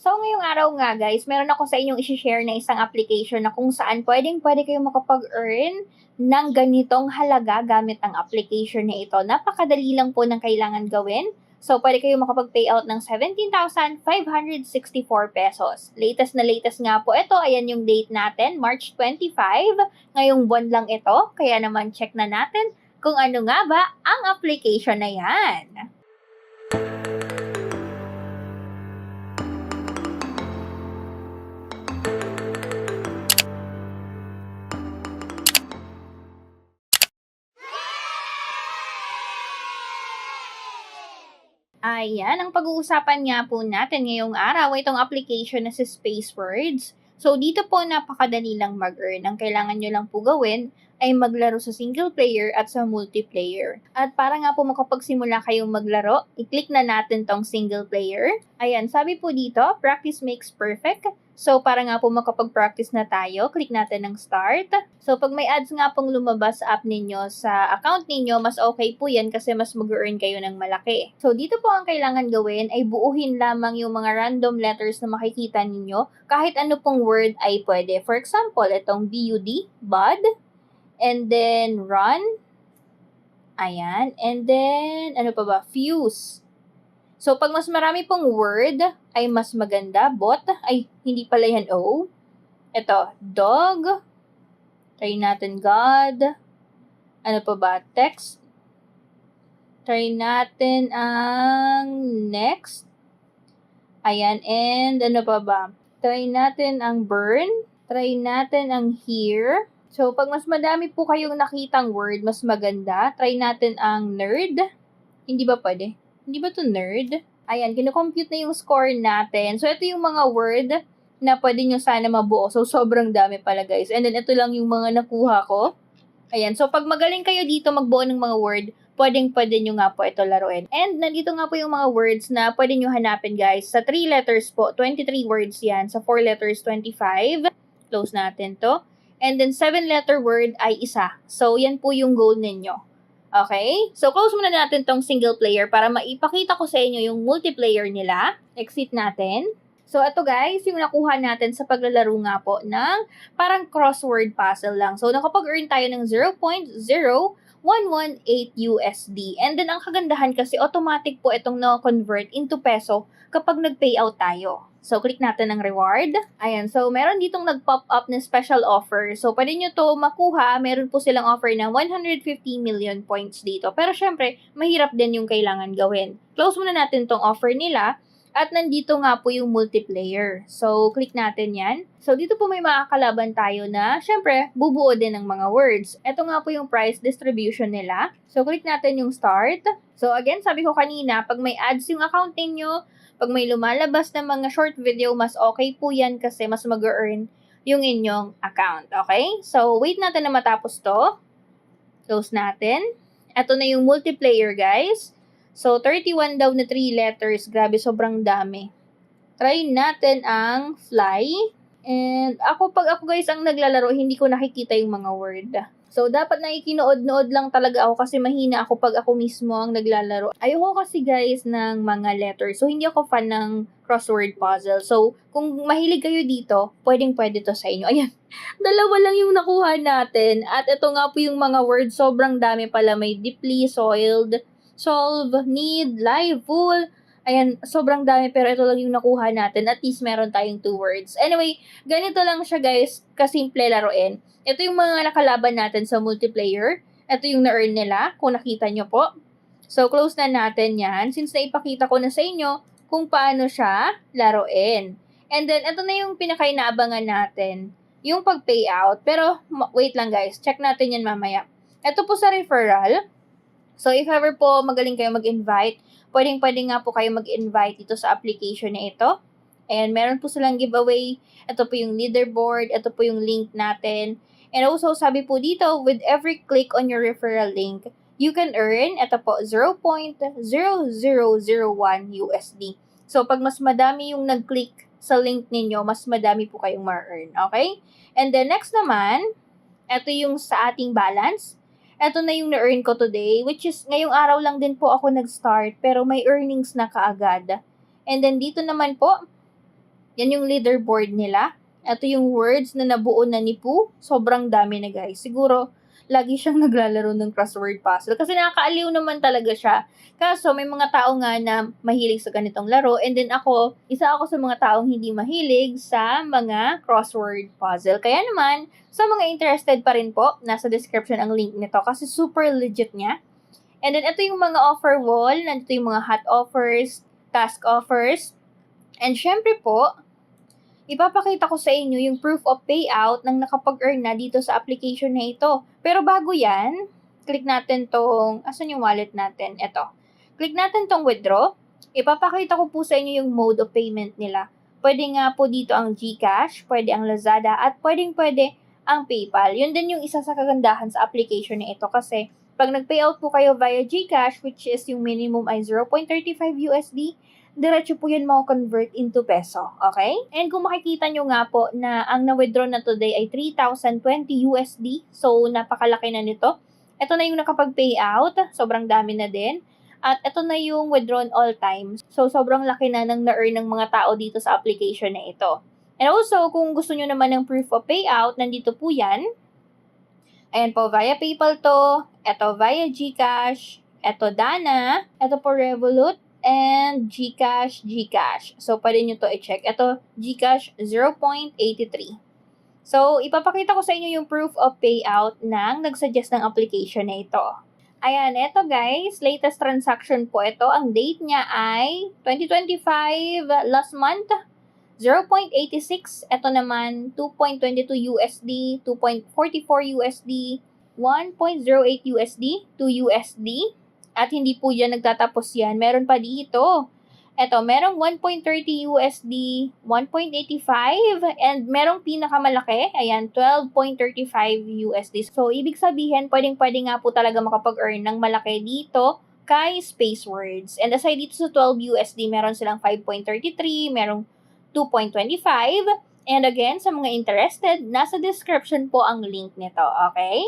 So, ngayong araw nga guys, meron ako sa inyong isi-share na isang application na kung saan pwede kayong makapag-earn ng ganitong halaga gamit ang application na ito. Napakadali lang po ng kailangan gawin. So, pwede kayong makapag-payout ng 17,564 pesos. Latest nga po ito. Ayan yung date natin, March 25. Ngayong buwan lang ito. Kaya naman check na natin kung ano nga ba ang application na yan. Ayan, ang pag-uusapan nga po natin ngayong araw ay itong application na si Spacewords. So, dito po napakadali lang mag-earn. Ang kailangan nyo lang po gawin ay maglaro sa single player at sa multiplayer. At para nga po makapagsimula kayong maglaro, i-click na natin tong single player. Ayan, sabi po dito, practice makes perfect. So, para nga po makapag-practice na tayo, click natin ng start. So, pag may ads nga pong lumabas sa app ninyo, sa account ninyo, mas okay po yan kasi mas mag-earn kayo ng malaki. So, dito po ang kailangan gawin ay buuhin lamang yung mga random letters na makikita ninyo. Kahit ano pong word ay pwede. For example, itong BUD, bud, and then run. Ayan. And then, ano pa ba? Fuse. So, pag mas marami pong word, ay mas maganda. Bot, ay hindi pala yan O. Ito, dog. Try natin God. Ano pa ba? Text. Try natin ang next. Ayan, and ano pa ba? Try natin ang burn. Try natin ang here. So, pag mas madami po kayong nakitang word, mas maganda. Try natin ang nerd. Hindi ba pwede? Hindi ba to nerd? Ayan, kinocompute na yung score natin. So, ito yung mga word na pwede nyo sana mabuo. So, sobrang dami pala, guys. And then, ito lang yung mga nakuha ko. Ayan, so pag magaling kayo dito magbuo ng mga word, pwede nyo nga po ito laruin. And nandito nga po yung mga words na pwede nyo hanapin, guys. Sa 3 letters po, 23 words yan. Sa 4 letters, 25. Close natin to. And then, 7-letter word ay isa. So, yan po yung goal ninyo. Okay? So, close muna natin tong single player para maipakita ko sa inyo yung multiplayer nila. Exit natin. So, ito guys, yung nakuha natin sa paglalaro nga po ng parang crossword puzzle lang. So, nakapag-earn tayo ng 0.0118 USD. And then, ang kagandahan kasi automatic po itong na-convert into peso kapag nag-payout tayo. So, click natin ang reward. Ayan, so meron ditong nag-pop up na special offer. So, pwede nyo to makuha. Meron po silang offer na 150 million points dito. Pero syempre, mahirap din yung kailangan gawin. Close muna natin tong offer nila. At nandito nga po yung multiplayer. So, click natin yan. So, dito po may makakalaban tayo na, syempre, bubuo din ng mga words. Ito nga po yung price distribution nila. So, click natin yung start. So, again, sabi ko kanina, pag may ads yung account ninyo, pag may lumalabas na mga short video, mas okay po yan kasi mas mag-earn yung inyong account. Okay? So, wait natin na matapos to. Close natin. Ito na yung multiplayer, guys. So, 31 daw na 3 letters. Grabe, sobrang dami. Try natin ang fly. And pag ako guys ang naglalaro, hindi ko nakikita yung mga word. So, dapat nakikinood-nood lang talaga ako kasi mahina ako pag ako mismo ang naglalaro. Ayoko kasi guys ng mga letters. So, hindi ako fan ng crossword puzzle. So, kung mahilig kayo dito, pwede to sa inyo. Ayan, dalawa lang yung nakuha natin. At ito nga po yung mga words. Sobrang dami pala. May deeply, soiled, solve, need, live, full. Ayan, sobrang dami pero ito lang yung nakuha natin. At least meron tayong 2 words. Anyway, ganito lang siya guys, kasimple laruin. Ito yung mga nakalaban natin sa multiplayer. Ito yung na-earn nila, kung nakita nyo po. So, close na natin yan since naipakita ko na sa inyo kung paano siya laruin. And then, ito na yung pinakainaabangan natin, yung pag-payout. Pero, wait lang guys, check natin yan mamaya. Ito po sa referral. So, if ever po magaling kayo mag-invite, pwede nga po kayo mag-invite dito sa application na ito. And meron po silang giveaway. Ito po yung leaderboard. Ito po yung link natin. And also, sabi po dito, with every click on your referral link, you can earn, ito po, 0.0001 USD. So, pag mas madami yung nag-click sa link ninyo, mas madami po kayong ma-earn. Okay? And then, next naman, ito yung sa ating balance. Ito na yung na-earn ko today, which is, ngayong araw lang din po ako nag-start, pero may earnings na kaagad. And then, dito naman po, Yan yung leaderboard nila. Ito yung words na nabuo na ni Pooh. Sobrang dami na guys. Siguro, lagi siyang naglalaro ng crossword puzzle. Kasi nakakaaliw naman talaga siya. Kaso, may mga tao nga na mahilig sa ganitong laro. And then ako, isa ako sa mga taong hindi mahilig sa mga crossword puzzle. Kaya naman, sa mga interested pa rin po, nasa description ang link nito. Kasi super legit niya. And then, ito yung mga offer wall. Nandito yung mga hot offers, task offers. And syempre po, ipapakita ko sa inyo yung proof of payout ng nakapag-earn na dito sa application na ito. Pero bago yan, click natin tong, asan yung wallet natin? Ito. Click natin tong withdraw. Ipapakita ko po sa inyo yung mode of payment nila. Pwede nga po dito ang GCash, pwede ang Lazada, at pwede ang PayPal. Yun din yung isa sa kagandahan sa application na ito kasi pag nag-payout po kayo via GCash, which is yung minimum ay 0.35 USD, diretso po yun convert into peso. Okay? And kung makikita nyo nga po na ang na-withdraw na today ay 3,020 USD. So, napakalaki na nito. Ito na yung nakapag-payout. Sobrang dami na din. At ito na yung withdrawn all time. So, sobrang laki na ng na-earn ng mga tao dito sa application na ito. And also, kung gusto nyo naman ng proof of payout, nandito po yan. Ayan po, via PayPal to. Ito via GCash. Ito Dana. Ito po Revolut. And GCash. So, pwede nyo to i-check. Ito, GCash 0.83. So, ipapakita ko sa inyo yung proof of payout ng nagsuggest ng application na ito. Ayan, ito guys, latest transaction po ito. Ang date niya ay 2025, last month, 0.86. Ito naman, 2.22 USD, 2.44 USD, 1.08 USD, 2 USD. At hindi po dyan nagtatapos yan. Meron pa dito. Ito, merong 1.30 USD, 1.85, and merong pinakamalaki, ayan, 12.35 USD. So, ibig sabihin, pwedeng-pwede nga po talaga makapag-earn ng malaki dito kay Spacewords. And aside dito sa 12 USD, meron silang 5.33, merong 2.25, and again, sa mga interested, nasa description po ang link nito, okay?